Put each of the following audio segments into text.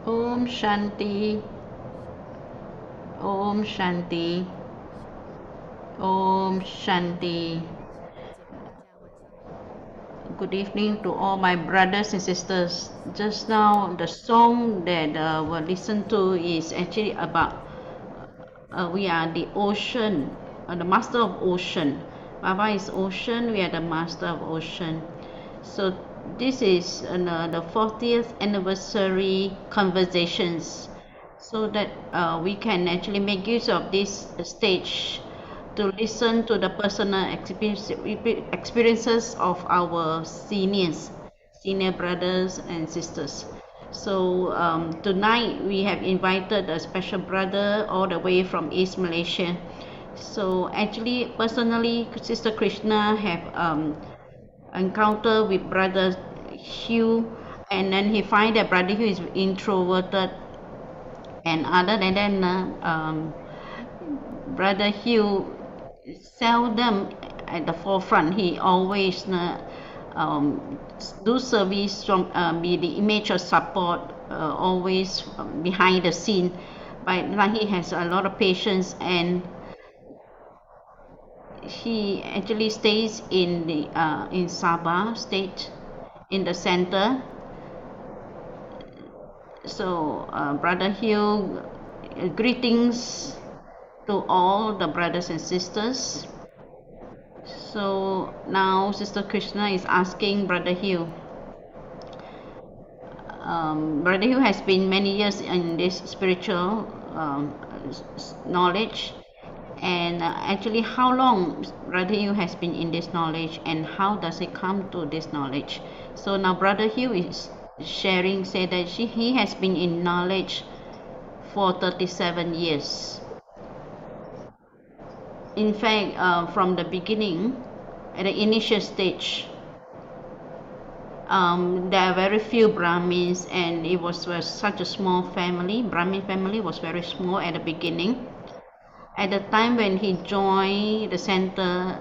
Om Shanti, Om Shanti, Om Shanti. Good evening to all my brothers and sisters. Just now, the song that we listened to is actually about we are the ocean, the master of ocean. Baba is ocean, we are the master of ocean. So this is the 40th anniversary conversations, so that we can actually make use of this stage to listen to the personal experiences of our senior brothers and sisters. So tonight we have invited a special brother all the way from East Malaysia. So actually, personally, Sister Krishna have encounter with Brother Hugh, and then he find that Brother Hugh is introverted, and other than that, Brother Hugh seldom at the forefront. He always do service from be the image of support, always behind the scene. But now he has a lot of patience, and he actually stays in the in Sabah state, in the center. So, Brother Hugh, greetings to all the brothers and sisters. So now Sister Krishna is asking Brother Hugh. Brother Hugh has been many years in this spiritual knowledge, and actually, how long Brother Hugh has been in this knowledge, and how does he come to this knowledge? So now Brother Hugh is sharing, say that he has been in knowledge for 37 years. In fact, from the beginning, at the initial stage, there are very few Brahmins, and it was such a small family. Brahmin family was very small at the beginning. At the time when he joined the center,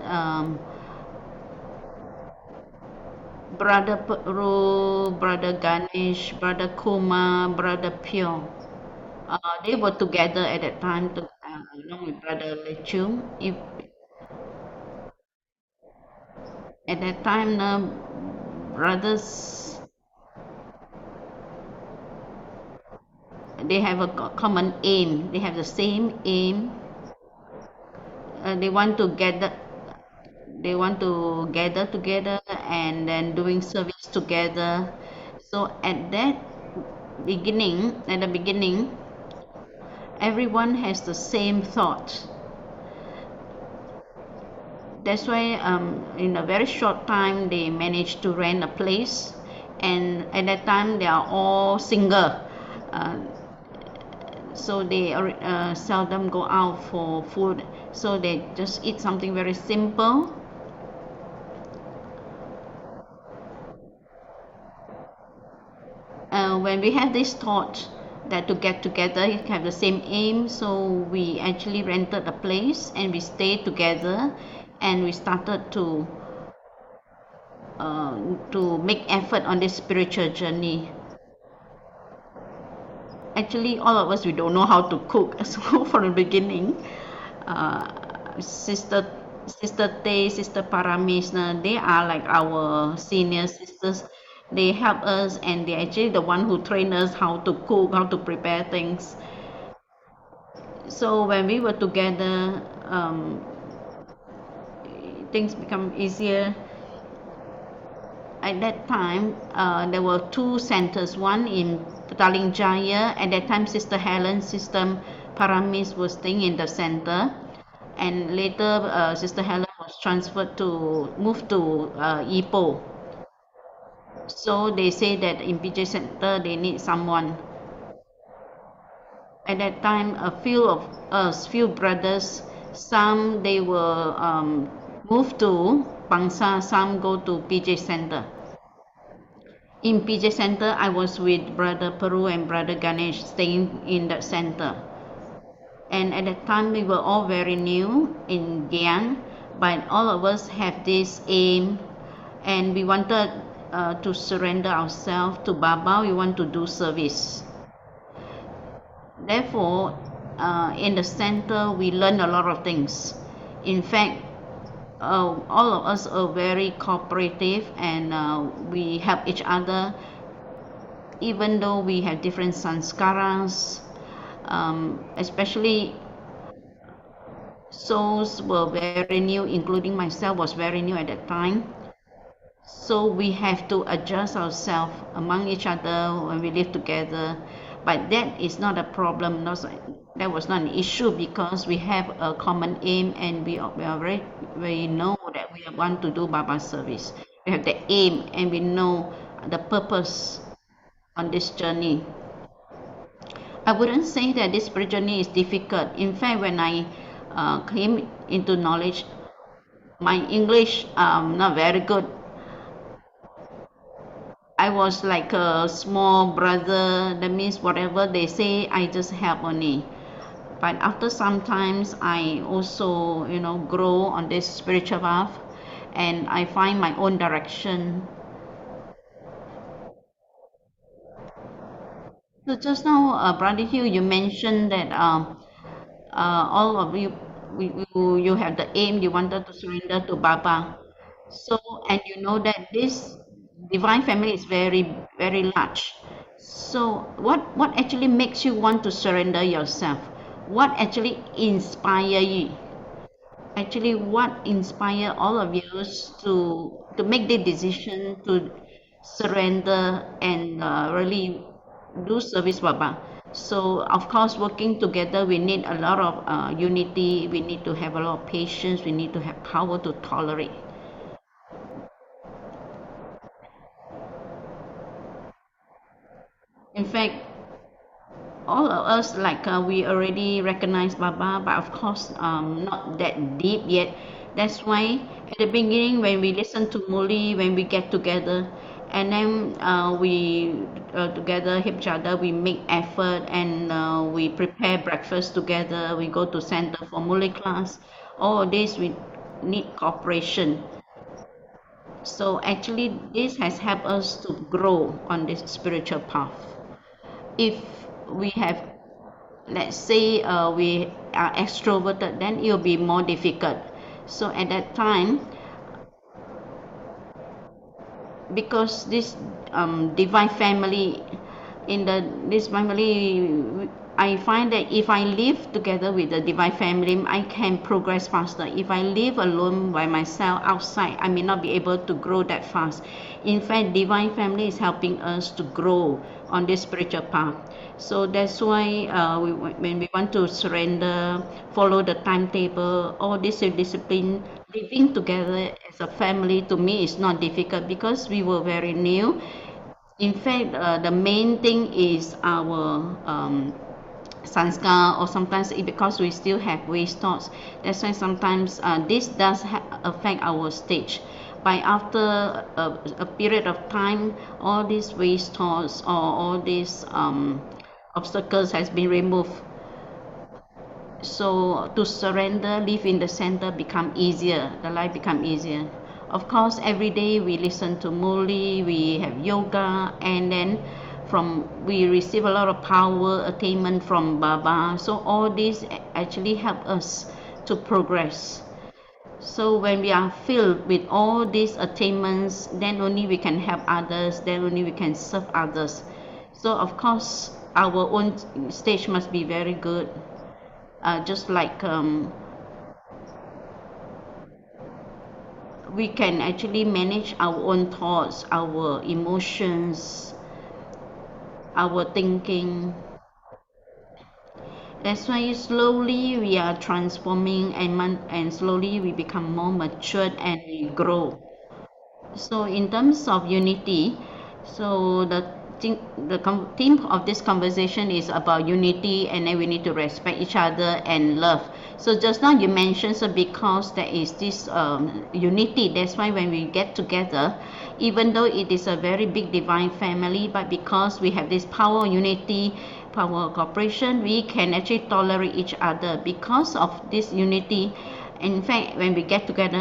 Brother Puru, Brother Ganesh, Brother Kumar, Brother Pyo, they were together at that time, along with Brother Lechung. If at that time, the brothers, they have a common aim. They have the same aim. They want to gather together and then doing service together. So at the beginning, everyone has the same thought. That's why in a very short time they managed to rent a place, and at that time they are all single. Uh, so they seldom go out for food, so they just eat something very simple. When we have this thought that to get together, have the same aim, so we actually rented a place and we stayed together, and we started to make effort on this spiritual journey. Actually, all of us, we don't know how to cook. So from the beginning, uh, sister sister Tay, sister Paramisna, they are like our senior sisters. They help us, and they actually the one who train us how to cook, how to prepare things. So when we were together, things become easier. At that time, there were two centers, one in Petaling Jaya. At that time, Sister Helen, Sister Paramis was staying in the center, and later Sister Helen was transferred to move to Ipoh. So they say that in PJ Center they need someone. At that time, a few of us, few brothers, some they were moved to Bangsa, some go to PJ Center. In PJ Center, I was with Brother Peru and Brother Ganesh staying in that center. And at that time, we were all very new in Gyan, but all of us have this aim, and we wanted to surrender ourselves to Baba. We want to do service. Therefore, in the center, we learn a lot of things. In fact, all of us are very cooperative, and we help each other, even though we have different sanskaras. Especially souls were very new, including myself was very new at that time. So we have to adjust ourselves among each other when we live together. But that is not a problem. That was not an issue because we have a common aim, and we know that we want to do Baba service. We have the aim, and we know the purpose on this journey. I wouldn't say that this spiritual journey is difficult. In fact, when I came into knowledge, my English not very good. I was like a small brother. That means whatever they say, I just help only. But after some times, I also, grow on this spiritual path, and I find my own direction. So just now, Brother Hugh, you mentioned that all of you have the aim, you wanted to surrender to Baba. So, and you know that this divine family is very, very large. So, what actually makes you want to surrender yourself? What actually inspire you? Actually, what inspire all of you to make the decision to surrender and really do service Baba? So, of course, working together, we need a lot of unity. We need to have a lot of patience. We need to have power to tolerate. In fact, all of us like we already recognize Baba, but of course not that deep yet. That's why at the beginning when we listen to Muli, when we get together, and then we together help each other, we make effort, and we prepare breakfast together, we go to center for Muli class. All this we need cooperation. So actually this has helped us to grow on this spiritual path. If we have, let's say we are extroverted, then it will be more difficult. So at that time, because this divine family, in this family, I find that if I live together with the divine family, I can progress faster. If I live alone by myself outside, I may not be able to grow that fast. In fact, divine family is helping us to grow on this spiritual path. So that's why when we want to surrender, follow the timetable, all this self-discipline, living together as a family, to me is not difficult because we were very new. In fact, the main thing is our sanskar, or sometimes because we still have waste thoughts. That's why sometimes this does affect our stage. But after a period of time, all these waste thoughts or all these obstacles has been removed. So to surrender, live in the center become easier. The life become easier. Of course, every day we listen to Muli, we have yoga, and then we receive a lot of power attainment from Baba. So all this actually help us to progress. So when we are filled with all these attainments, then only we can help others, then only we can serve others. So of course, our own stage must be very good. Just like we can actually manage our own thoughts, our emotions, our thinking. That's why slowly we are transforming, and slowly we become more matured and we grow. So in terms of unity, so theme of this conversation is about unity, and then we need to respect each other and love. So just now you mentioned, so because there is this unity, that's why when we get together, even though it is a very big divine family, but because we have this power of unity, power of cooperation, we can actually tolerate each other because of this unity. In fact, when we get together,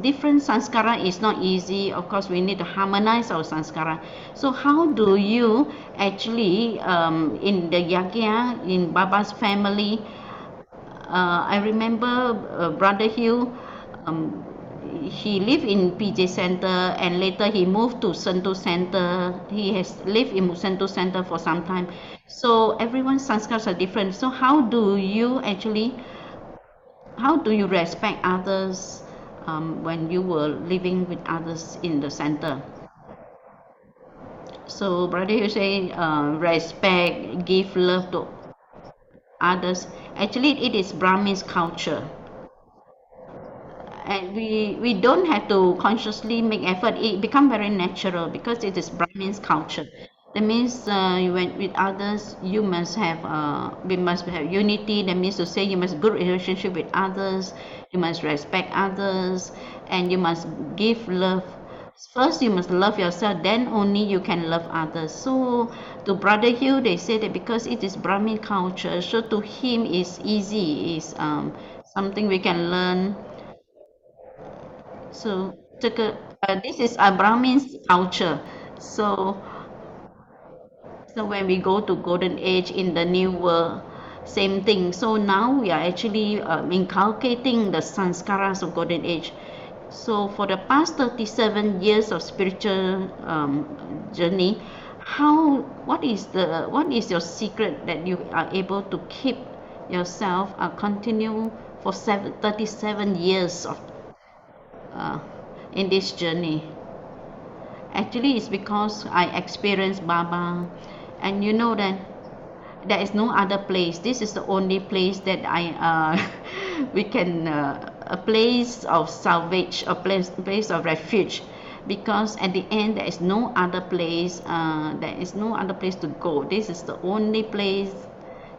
different sanskara is not easy. Of course, we need to harmonize our sanskara. So how do you actually, in the yagya, in Baba's family, I remember Brother Hugh, um, he lived in PJ Center and later he moved to Sentul Center. He has lived in Sentul Center for some time. So everyone's sanskars are different. So how do you respect others when you were living with others in the center? So Brother Hugh say respect, give love to others. Actually, it is Brahmin's culture. And we don't have to consciously make effort. It become very natural because it is Brahmin's culture. That means when with others you must have we must have unity. That means to say you must good relationship with others, you must respect others, and you must give love. First you must love yourself, then only you can love others. So to Brother Hugh, they say that because it is Brahmin culture, so to him is easy, is something we can learn. So this is a Brahmin's culture. So when we go to golden age in the new world, same thing. So now we are actually inculcating the sanskaras of golden age. So for the past 37 years of spiritual journey, what is your secret that you are able to keep yourself continue for 37 years of uh, in this journey? Actually, it's because I experienced Baba, and you know that there is no other place. This is the only place that we can a place of salvage, a place of refuge, because at the end there is no other place. There is no other place to go. This is the only place.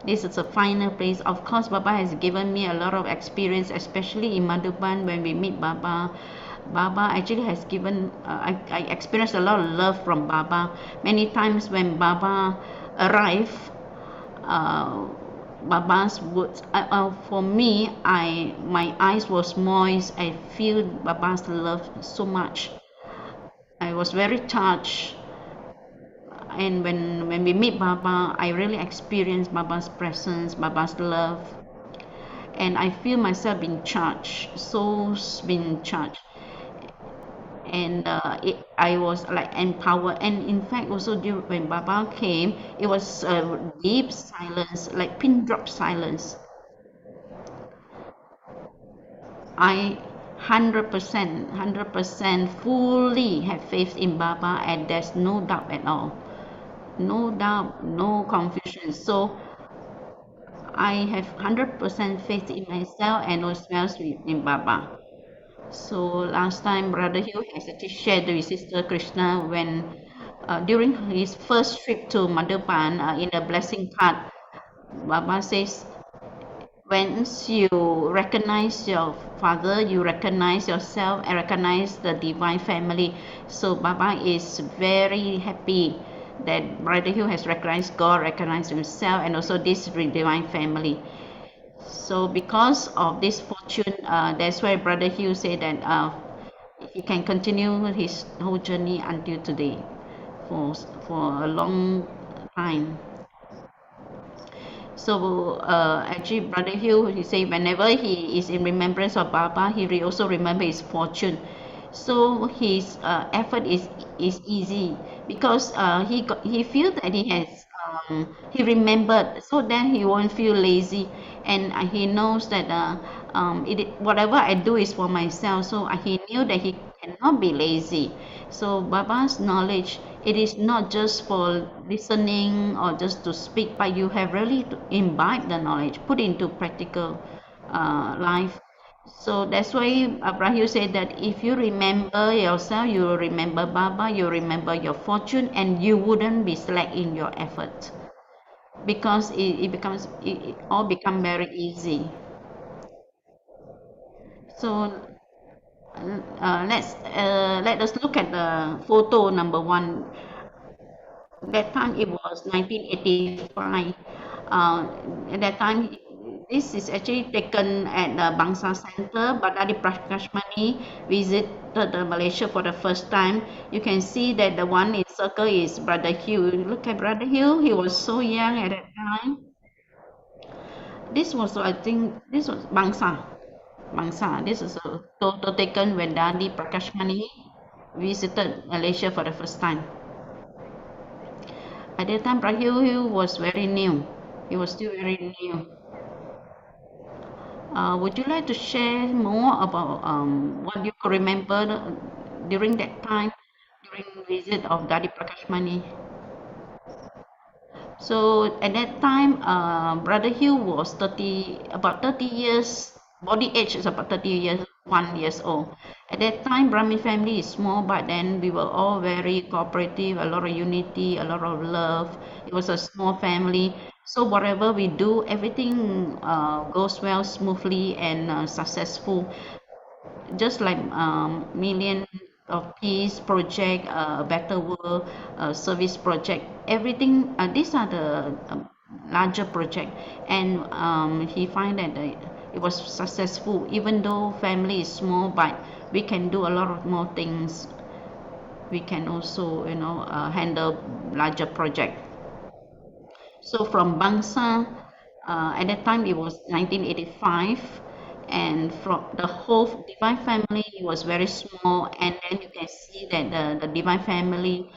This is a final place. Of course, Baba has given me a lot of experience, especially in Madhuban when we meet Baba. Baba actually has given, I experienced a lot of love from Baba. Many times when Baba arrived, uh, Baba's words, for me, my eyes was moist. I feel Baba's love so much. I was very touched. And when we meet Baba, I really experience Baba's presence, Baba's love, and I feel myself being charged, souls being charged, and I was like empowered. And in fact, also when Baba came, it was deep silence, like pin drop silence. I 100% fully have faith in Baba, and there's no doubt at all. No doubt, no confusion. So I have 100% faith in myself and as well as in Baba. So last time Brother Hugh has actually shared with Sister Krishna when during his first trip to Madhuban in the blessing card, Baba says, once you recognize your father, you recognize yourself and recognize the divine family. So Baba is very happy that Brother Hugh has recognized God, recognized himself, and also this divine family. So because of this fortune, that's why Brother Hugh said that he can continue his whole journey until today for for a long time. So actually, Brother Hugh, he say whenever he is in remembrance of Baba, he also remember his fortune. So his effort is easy because he feel that he remembered, so then he won't feel lazy, and he knows that whatever I do is for myself. So he knew that he cannot be lazy. So Baba's knowledge, it is not just for listening or just to speak, but you have really to imbibe the knowledge, put into practical life. So that's why Abraham said that if you remember yourself, you will remember Baba, you remember your fortune, and you wouldn't be slack in your effort because it all become very easy. So let us look at the photo number one. That time it was 1985. At that time This is actually taken at the Bangsa Center. Badari Prakashmani visited Malaysia for the first time. You can see that the one in circle is Brother Hugh. Look at Brother Hugh. He was so young at that time. This was, I think, this was Bangsa. Bangsa. This is a photo taken when Dadi Prakashmani visited Malaysia for the first time. At that time, Brother Hugh was very new. He was still very new. Would you like to share more about what you could remember during that time, during visit of Dadi Prakashmani? So at that time, Brother Hugh was about 30 years, body age is about 30 years, 1 years old. At that time, Brahmin family is small, but then we were all very cooperative, a lot of unity, a lot of love. It was a small family. So whatever we do, everything goes well, smoothly, and successful, just like Million of Peace project, Better World service project, everything. These are the larger project, and he find that it was successful, even though family is small, but we can do a lot of more things. We can also, handle larger project. So from Bangsa, at that time it was 1985, and from the whole Divine Family was very small, and then you can see that the Divine Family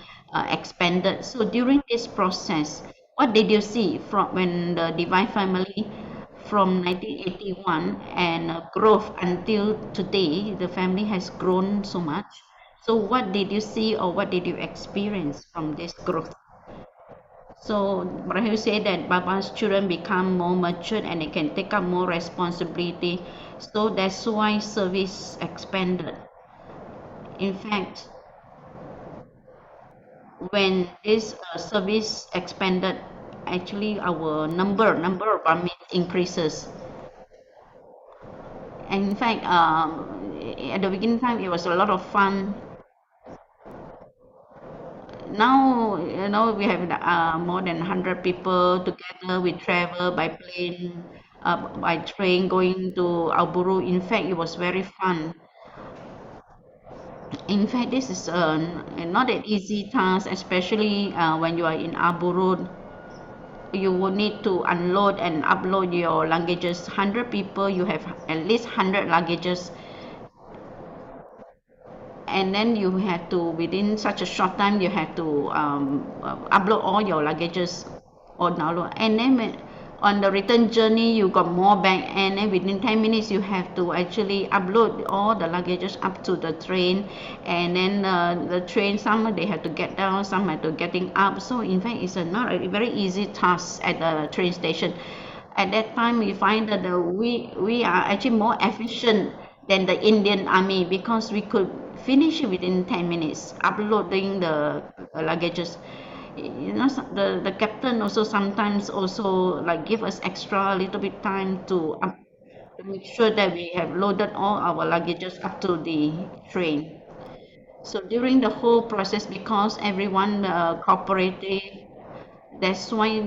expanded. So during this process, what did you see from when the Divine Family from 1981 and growth until today, the family has grown so much. So what did you see or what did you experience from this growth? So Rahul said that Baba's children become more mature and they can take up more responsibility. So that's why service expanded. In fact, when this service expanded, actually our number of Brahmins increases. And in fact, at the beginning time, it was a lot of fun. Now, we have more than 100 people together. We travel by plane, by train going to Alburu. In fact, it was very fun. In fact, this is not an easy task, especially when you are in Alburu. You will need to unload and upload your luggages. 100 people, you have at least 100 luggages, and then you have to, within such a short time, you have to upload all your luggages or download, and then on the return journey you got more bag, and then within 10 minutes you have to actually upload all the luggages up to the train, and then the train, some they have to get down, some have to getting up. So in fact it's not a very easy task at the train station. At that time we find that we are actually more efficient than the Indian army, because we could finish it within 10 minutes uploading the luggages. The captain also sometimes also like give us extra a little bit time to make sure that we have loaded all our luggages up to the train. So during the whole process, because everyone cooperated, that's why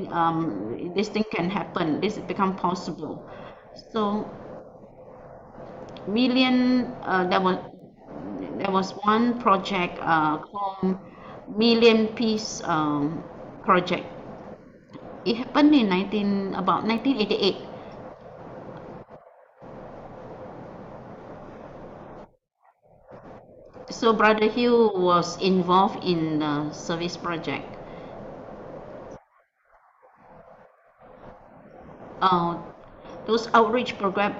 this thing can happen, this become possible. So million there was one project called Million Peace project. It happened in 1988. So Brother Hugh was involved in the service project. uh, those outreach program,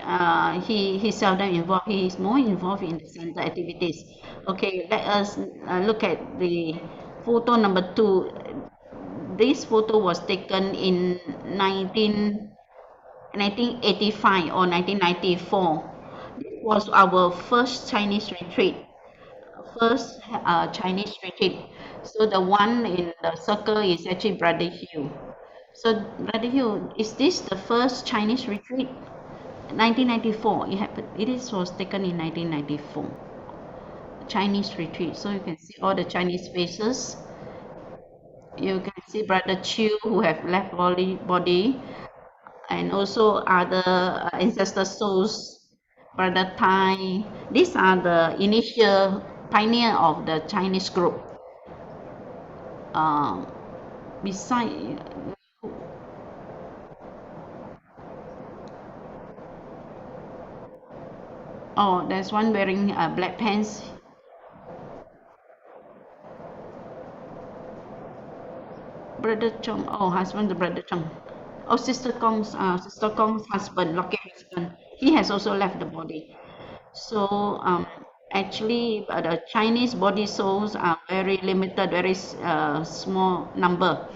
he seldom involved. He is more involved in the center activities. Okay, let us look at the photo number 2. This photo was taken in 1985 or 1994. This was our first Chinese retreat. First Chinese retreat. So the one in the circle is actually Brother Hugh. So Brother Hugh, is this the first Chinese retreat? 1994. It happened. Was taken in 1994. Chinese retreat. So you can see all the Chinese faces. You can see Brother Chiu, who have left body. and also other ancestor souls, Brother Tai. These are the initial pioneer of the Chinese group. Um, beside, oh, there's one wearing black pants. Brother Chong, oh, husband, the Brother Chong. Oh, Sister Kong's husband, lucky husband. He has also left the body. So actually, the Chinese body souls are very limited, very small number.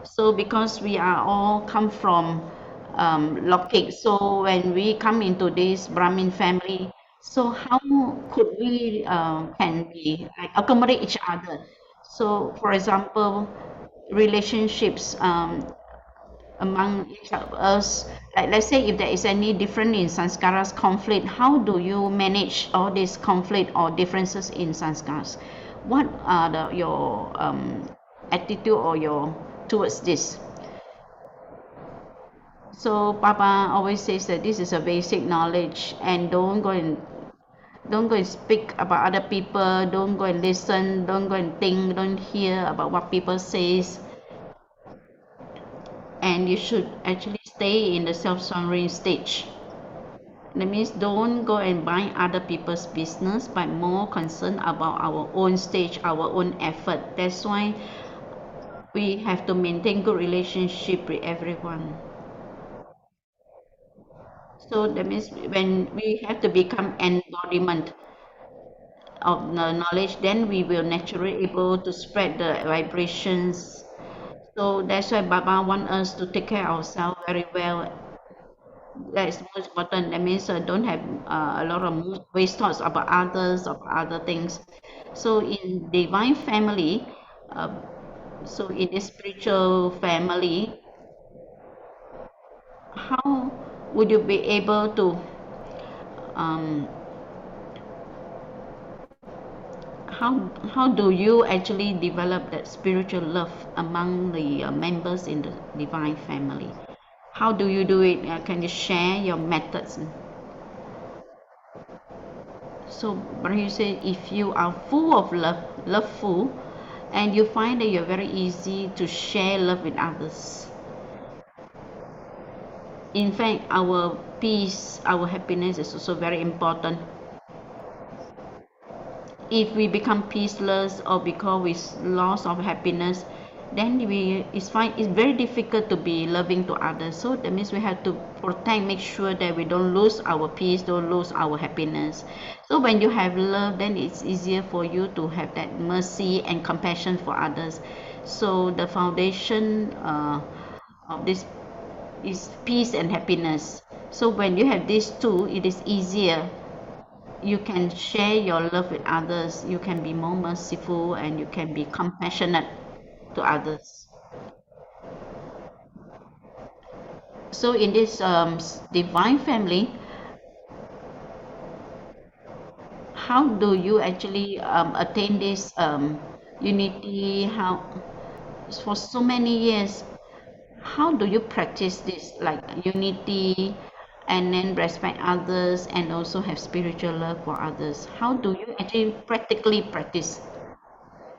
So because we are all come from Lokik, so when we come into this Brahmin family, so how could we can be like accommodate each other? So for example, relationships among each of us, like let's say if there is any difference in sanskaras conflict, how do you manage all this conflict or differences in sanskars? What are your attitude or your towards this? So Papa always says that this is a basic knowledge, and don't go and speak about other people, don't go and listen, don't go and think, don't hear about what people says, and you should actually stay in the self-surrendering stage. That means don't go and mind other people's business, but more concerned about our own stage, our own effort. That's why we have to maintain good relationship with everyone. So that means when we have to become embodiment of the knowledge, then we will naturally able to spread the vibrations. So that's why Baba want us to take care of ourselves very well. That is most important. That means don't have a lot of waste thoughts about others or other things. So in divine family, uh, so in a spiritual family, how would you be able to um, how do you actually develop that spiritual love among the members in the divine family? How do you do it? Can you share your methods? So, but you say if you are full of love, loveful, and you find that you're very easy to share love with others. In fact, our peace, our happiness is also very important. If we become peaceless or because we loss of happiness, then it's very difficult to be loving to others. So that means we have to protect, make sure that we don't lose our peace, don't lose our happiness. So when you have love, then it's easier for you to have that mercy and compassion for others. So the foundation of this is peace and happiness. So when you have these two, it is easier. You can share your love with others, you can be more merciful, and you can be compassionate to others. So in this divine family, how do you actually attain this unity? How for so many years, how do you practice this like unity and then respect others and also have spiritual love for others? How do you actually practically practice?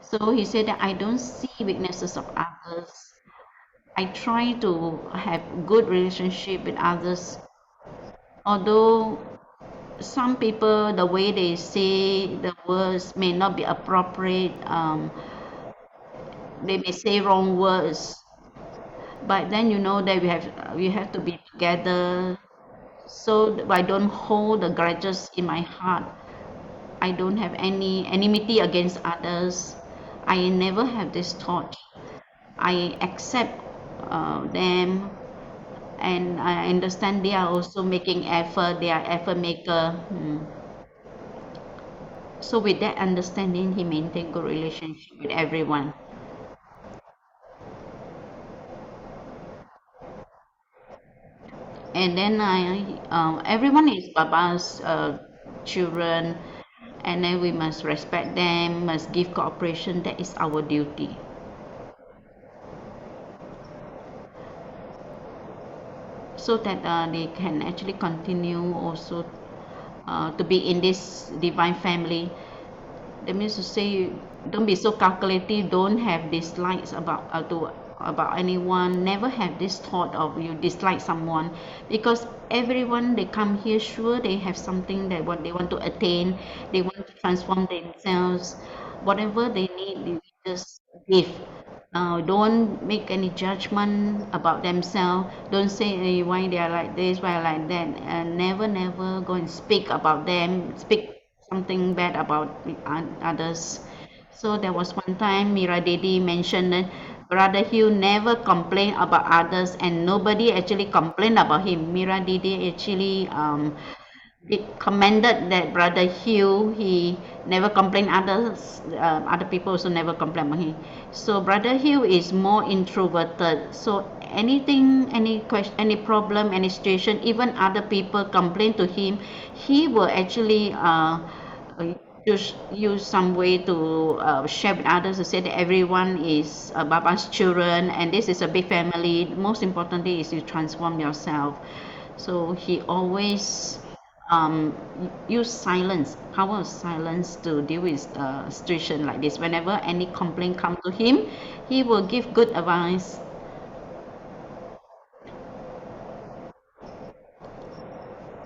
So he said that I don't see weaknesses of others. I try to have good relationship with others. Although some people, the way they say the words may not be appropriate, they may say wrong words. But then you know that we have to be together. So I don't hold the grudges in my heart. I don't have any enmity against others. I never have this thought. I accept them, and I understand they are also making effort. They are effort maker. So with that understanding, he maintained good relationship with everyone. And then everyone is Baba's children, and then we must respect them, must give cooperation. That is our duty. So so that they can actually continue also to be in this divine family. That means to say, don't be so calculative, don't have dislikes about anyone, never have this thought of you dislike someone, because everyone they come here, sure they have something that what they want to attain, they want to transform themselves, whatever they need they just give. Don't make any judgment about themselves. Don't say, why they are like this, why like that, and never go and speak about them, speak something bad about others. So there was one time Mira Dedi mentioned that Brother Hugh never complained about others, and nobody actually complained about him. Mira Dedi actually it commended that Brother Hugh, he never complained others, other people also never complain about him. So Brother Hugh is more introverted, so anything, any question, any problem, any situation, even other people complain to him, he will actually use some way to share with others, to say that everyone is Baba's children and this is a big family. Most importantly is you transform yourself. So he always use silence, power of silence, to deal with situation like this. Whenever any complaint come to him, he will give good advice.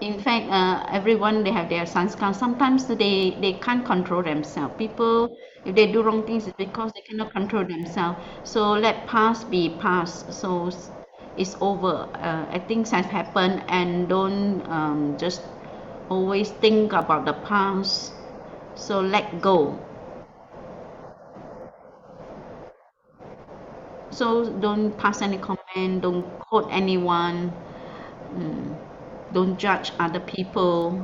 In fact, everyone they have their sanskar. Sometimes they can't control themselves. People, if they do wrong things, it's because they cannot control themselves. So let past be past. So it's over. Things have happened, and don't just always think about the past. So let go. So don't pass any comment, don't quote anyone, mm, don't judge other people.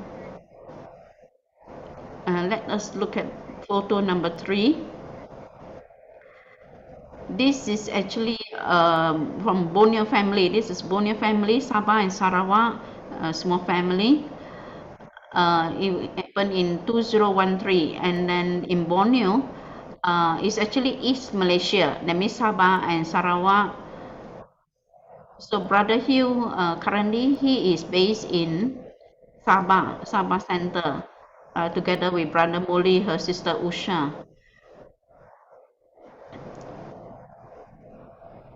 Let us look at photo number 3. This is actually from Borneo family. This is Borneo family, Sabah and Sarawak, small family. It happened in 2013, and then in Borneo, it's actually East Malaysia, that means Sabah and Sarawak. So Brother Hugh, currently he is based in Sabah, Sabah Center, together with Brother Molly, her sister Usha.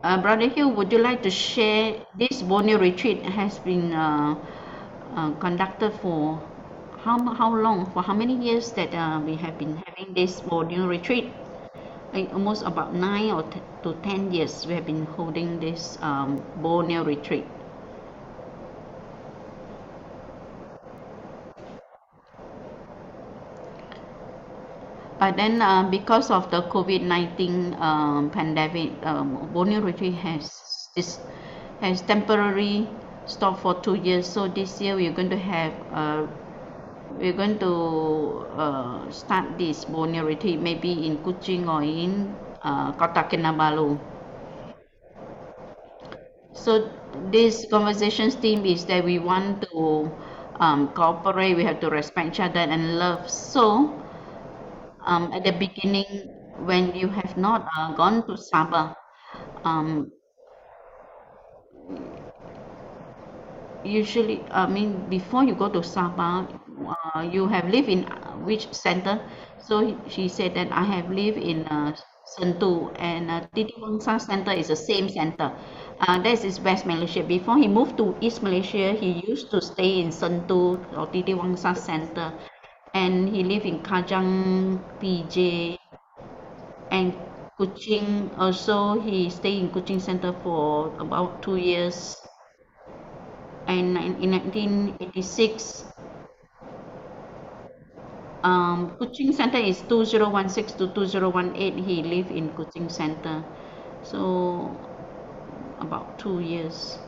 Brother Hugh, would you like to share this Borneo retreat has been conducted for how long? For how many years that we have been having this Borneo retreat? Almost about 9 to 10 years we have been holding this Borneo retreat. But then because of the COVID-19 pandemic, Borneo retreat has temporarily stopped for 2 years. So this year we're going to start this Borneo retreat maybe in Kuching or in Kota Kinabalu. So this conversations theme is that we want to cooperate, we have to respect each other and love. So at the beginning, when you have not gone to Sabah, um, usually, I mean, before you go to Sabah, you have lived in which center? So she said that I have lived in Sentu, and Titiwangsa Center is the same center. That is West Malaysia. Before he moved to East Malaysia, he used to stay in Sentu or Titiwangsa Center, and he lived in Kajang, PJ, and Kuching. Also, he stayed in Kuching Center for about 2 years. And in 1986, Kuching Center is 2016 to 2018. He lived in Kuching Center, so about 2 years.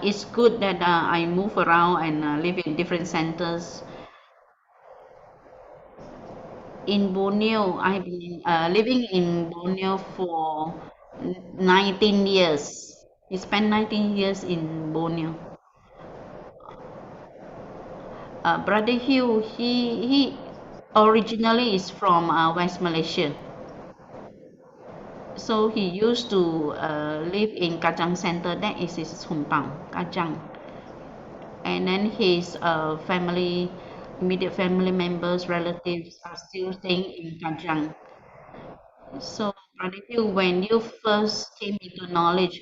It's good that I move around and live in different centers. In Borneo, I've been living in Borneo for 19 years. He spent 19 years in Borneo. Brother Hugh, he originally is from West Malaysia. So he used to live in Kajang Center. That is his hometown, Kajang. And then his family, immediate family members, relatives are still staying in Kajang. So, Brother Hugh, when you first came into knowledge,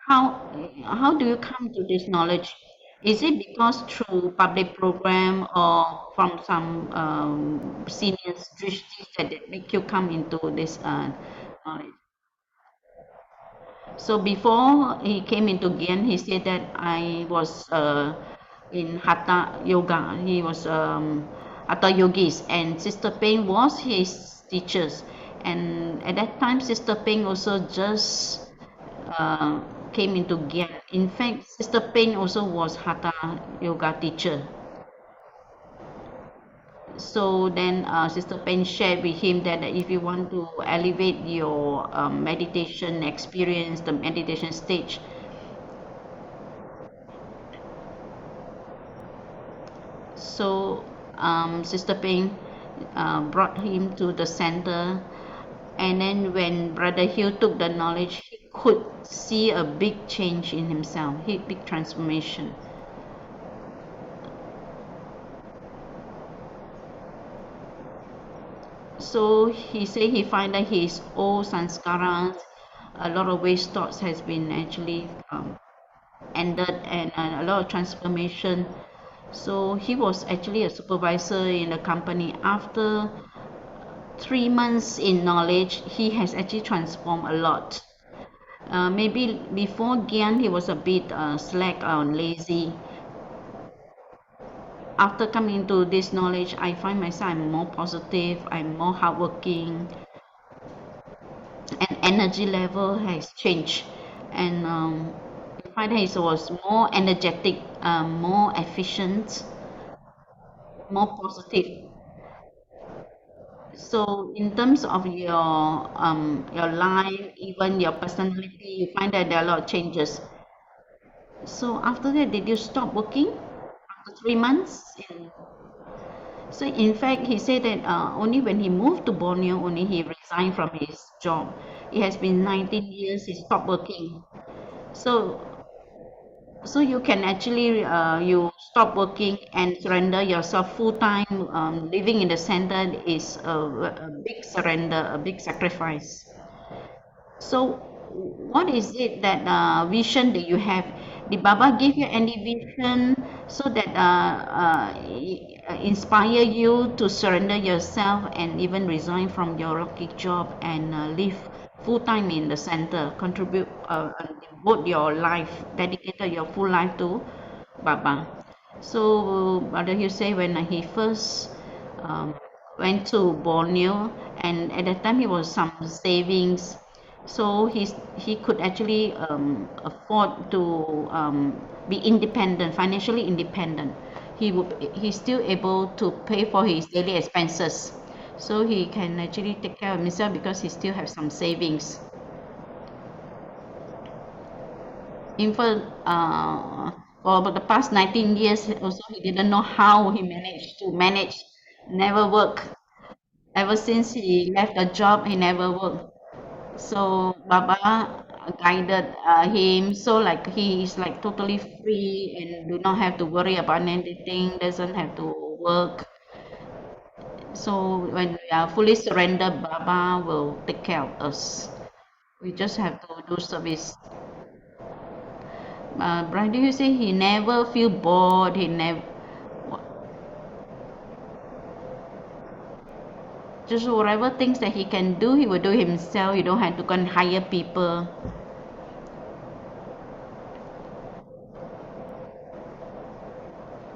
how how do you come to this knowledge? Is it because through public program or from some seniors drishtis that make you come into this knowledge? So before he came into Gyan, he said that I was in Hatha Yoga. He was Hatha Yogis, and Sister Ping was his teachers. And at that time, Sister Ping also just uh, came into Gyan. In fact, Sister Ping also was Hatha Yoga teacher. So then Sister Pen shared with him that if you want to elevate your meditation experience, the meditation stage, so Sister Ping brought him to the center, and then when Brother Hugh took the knowledge, he could see a big change in himself, big transformation. So he said he find that his old sanskaras, a lot of waste thoughts has been actually ended, and a lot of transformation. So he was actually a supervisor in the company. After 3 months in knowledge, he has actually transformed a lot. Maybe before Gyan, he was a bit slack or lazy. After coming to this knowledge, I find myself I'm more positive, I'm more hardworking, and energy level has changed. And I find that he was more energetic, more efficient, more positive. So in terms of your life, even your personality, you find that there are a lot of changes. So after that, did you stop working after 3 months? So in fact, he said that only when he moved to Borneo, only he resigned from his job. It has been 19 years he stopped working. So so you can actually you stop working and surrender yourself full time. Living in the center is a big surrender, a big sacrifice. So what is it that vision that you have? Did Baba give you any vision so that inspire you to surrender yourself and even resign from your lucky job and live full time in the center, contribute and devote your life, dedicated your full life to Baba? So Brother Hugh say when he first um, went to Borneo, and at that time he was some savings, so he could actually afford to be independent, financially independent. He's still able to pay for his daily expenses, so he can actually take care of himself because he still have some savings. In fact, for about the past 19 years, also he didn't know how he managed to manage, never work. Ever since he left the job, he never worked. So Baba guided him, so like he is like totally free and do not have to worry about anything, doesn't have to work. So when we are fully surrendered, Baba will take care of us. We just have to do service. Brian, do you say he never feel bored? He never, just whatever things that he can do, he will do himself. You don't have to go and hire people.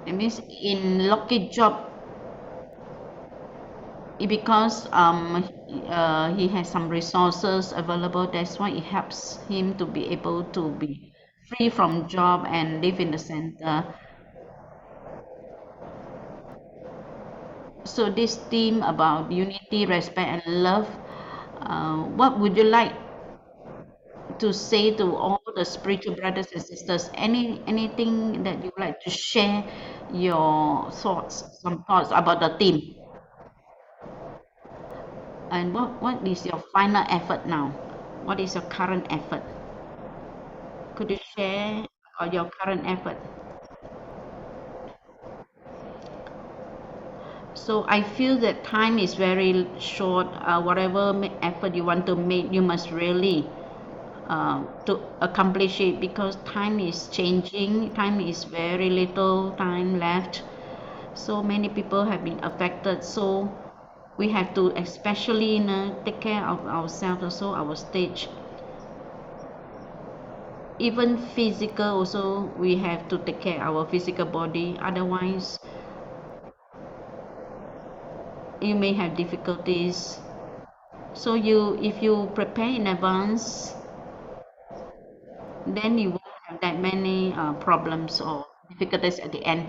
It means in lucky job, because he has some resources available. That's why it helps him to be able to be free from job and live in the center. So this theme about unity, respect, and love. What would you like to say to all the spiritual brothers and sisters? Anything that you would like to share your thoughts, some thoughts about the theme, and what is your final effort now? What is your current effort? Could you share your current effort? So I feel that time is very short. Whatever effort you want to make, you must really to accomplish it, because time is changing. Time is very little time left. So many people have been affected. So we have to especially, take care of ourselves, also our stage. Even physical also, we have to take care of our physical body. Otherwise, you may have difficulties. So if you prepare in advance, then you won't have that many problems or difficulties at the end.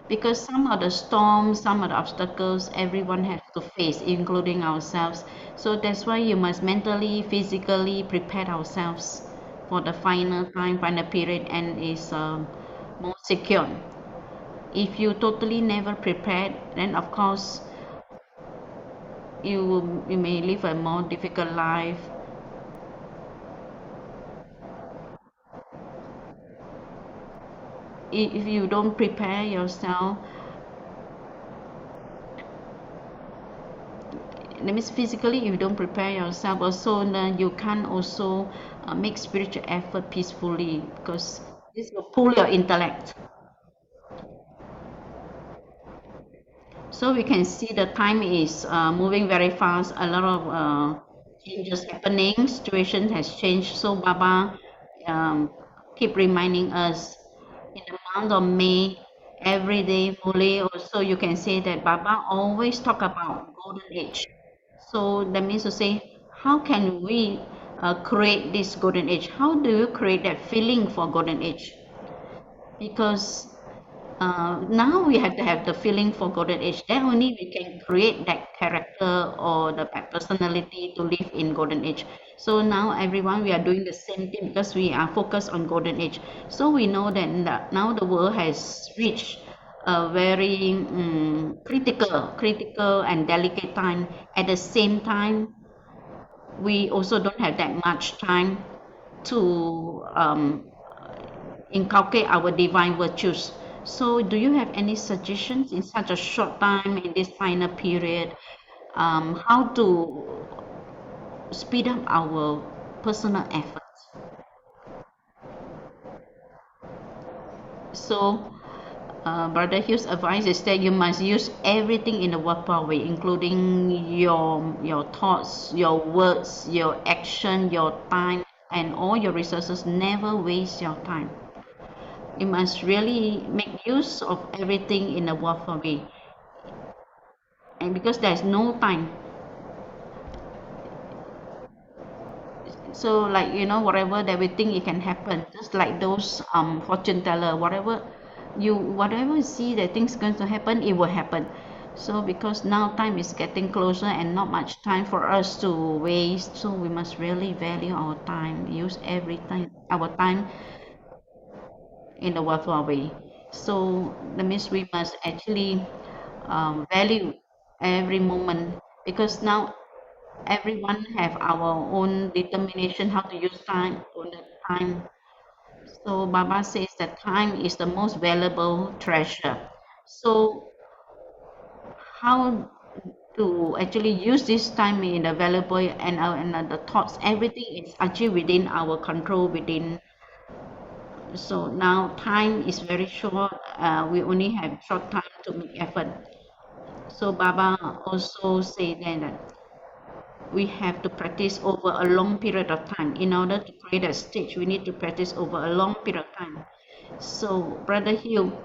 Because some of the storms, some of the obstacles, everyone has to face, including ourselves. So that's why you must mentally, physically prepare ourselves for the final time, final period, and is more secure. If you totally never prepared, then of course you may live a more difficult life. If you don't prepare yourself, that means physically, if you don't prepare yourself also, then you can't also make spiritual effort peacefully, because this will pull your intellect. So we can see the time is moving very fast. A lot of changes happening. Situation has changed. So Baba um, keep reminding us in the month of May, every day, fully. Also, you can say that Baba always talk about golden age. So that means to say, how can we create this golden age? How do you create that feeling for golden age? Because now we have to have the feeling for golden age. Then only we can create that character or the personality to live in golden age. So now everyone, we are doing the same thing, because we are focused on golden age. So we know that now the world has reached a very critical and delicate time. At the same time, we also don't have that much time to inculcate our divine virtues. So, do you have any suggestions in such a short time in this final period, how to speed up our personal efforts? So, Brother Hugh's advice is that you must use everything in a worthwhile way, including your thoughts, your words, your action, your time, and all your resources. Never waste your time. You must really make use of everything in a worthwhile way, and because there's no time. So like, whatever that we think it can happen, just like those fortune teller, whatever you see that things going to happen, it will happen. So because now time is getting closer and not much time for us to waste, so we must really value our time, use every time our time in a worthwhile way. So that means we must actually value every moment, because now everyone have our own determination how to use time on the time. So Baba says that time is the most valuable treasure. So how to actually use this time in a valuable, and the thoughts, everything is actually within our control, within. So now time is very short. We only have short time to make effort. So Baba also said that we have to practice over a long period of time. In order to create a stage, we need to practice over a long period of time. So Brother Hugh,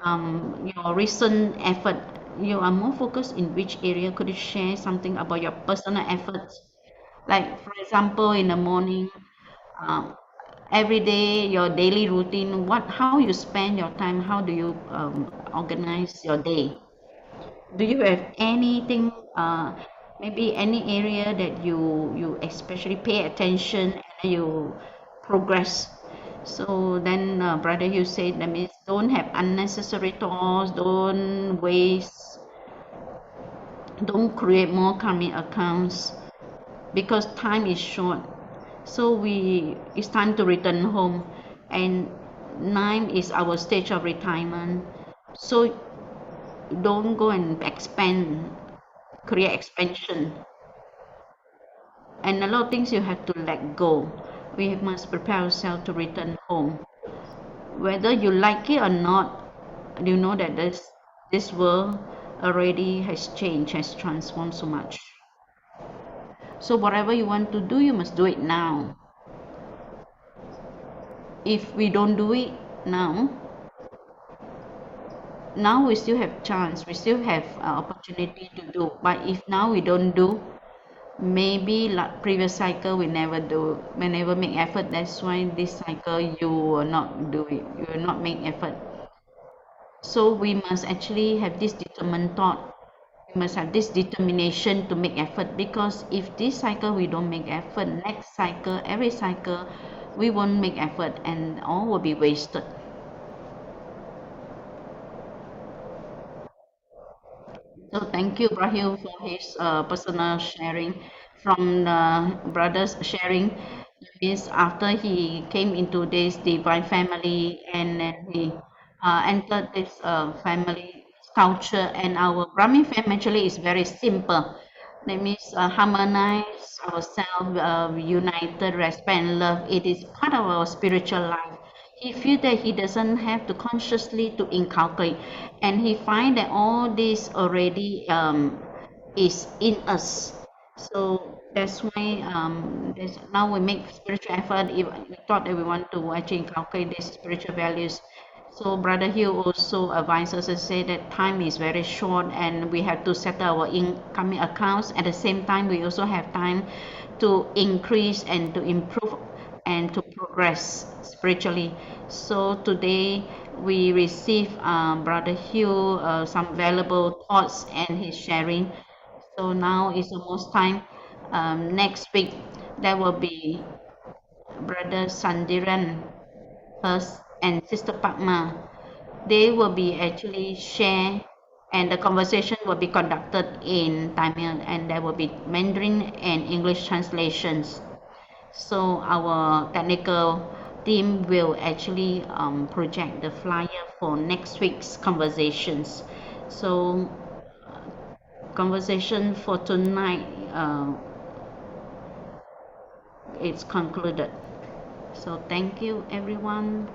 your recent effort, you are more focused in which area? Could you share something about your personal efforts? Like for example, in the morning, um, every day, your daily routine, how you spend your time, how do you organize your day? Do you have anything, maybe any area that you especially pay attention and you progress? So then, brother, you said that means don't have unnecessary thoughts, don't waste, don't create more karmic accounts, because time is short. So it's time to return home, and 9 is our stage of retirement. So don't go and expand, create expansion, and a lot of things you have to let go. We must prepare ourselves to return home. Whether you like it or not, you know that this world already has changed, has transformed so much. So whatever you want to do, you must do it now. If we don't do it now we still have chance, we still have opportunity to do. But if now we don't do, maybe like previous cycle we never do, we never make effort. That's why this cycle you will not do it, you will not make effort. So we must actually have this determined thought. We must have this determination to make effort, because if this cycle we don't make effort, next cycle, every cycle, we won't make effort and all will be wasted. So thank you, Brahil, for his personal sharing. From the brothers sharing, is after he came into this divine family, and then he entered this family culture. And our Brahmin family actually is very simple. That means harmonize ourselves, united, respect and love. It is part of our spiritual life. He feel that he doesn't have to consciously to inculcate, and he find that all this already is in us. So that's why now we make spiritual effort. If we thought that we want to actually inculcate these spiritual values. So Brother Hill also advises us, say that time is very short and we have to settle our incoming accounts. At the same time, we also have time to increase and to improve and to progress spiritually. So today we receive Brother Hugh some valuable thoughts and his sharing. So now is almost time. Next week there will be Brother Sandiran first and Sister Padma. They will be actually share, and the conversation will be conducted in Tamil, and there will be Mandarin and English translations. So our technical team will actually project the flyer for next week's conversations. So conversation for tonight it's concluded. So thank you everyone.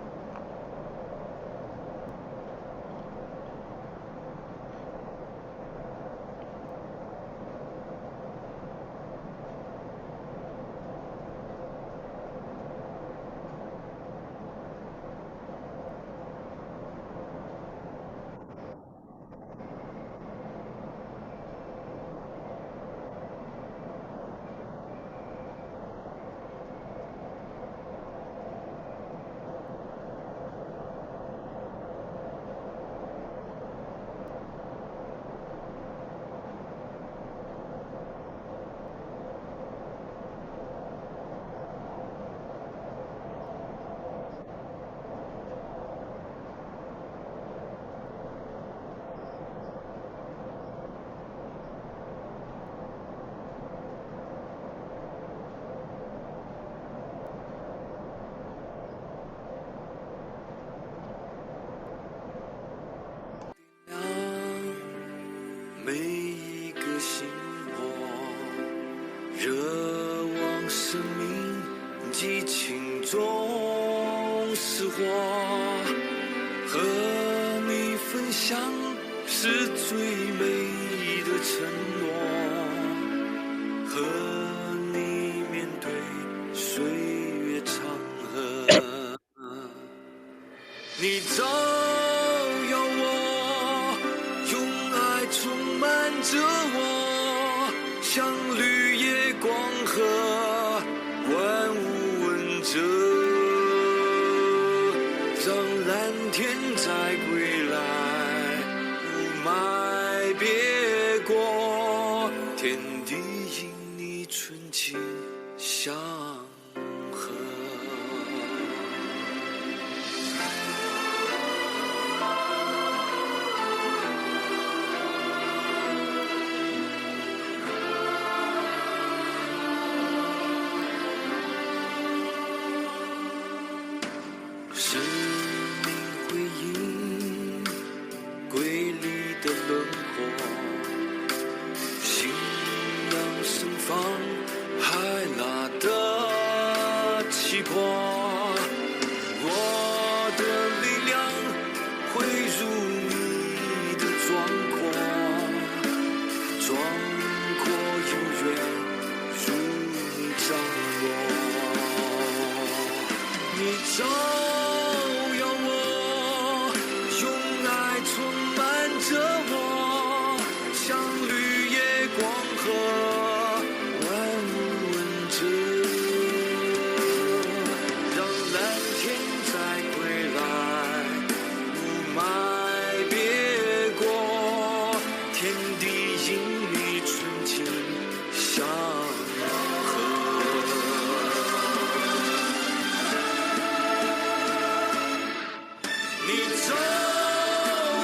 你照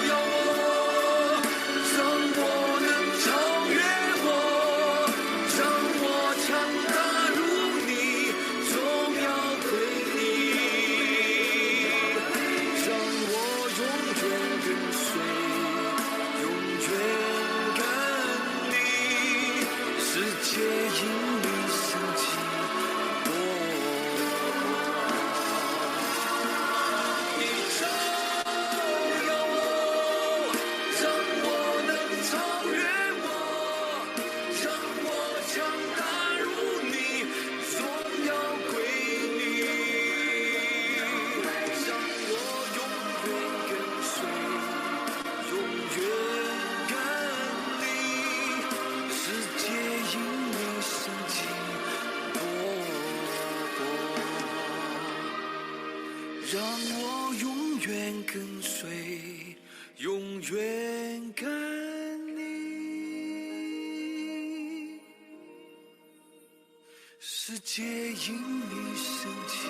耀我，让我能超越我，让我强大如你，荣耀归你，让我永远跟随，永远跟你，世界因你升起。让我永远跟随，永远跟你，世界因你升起。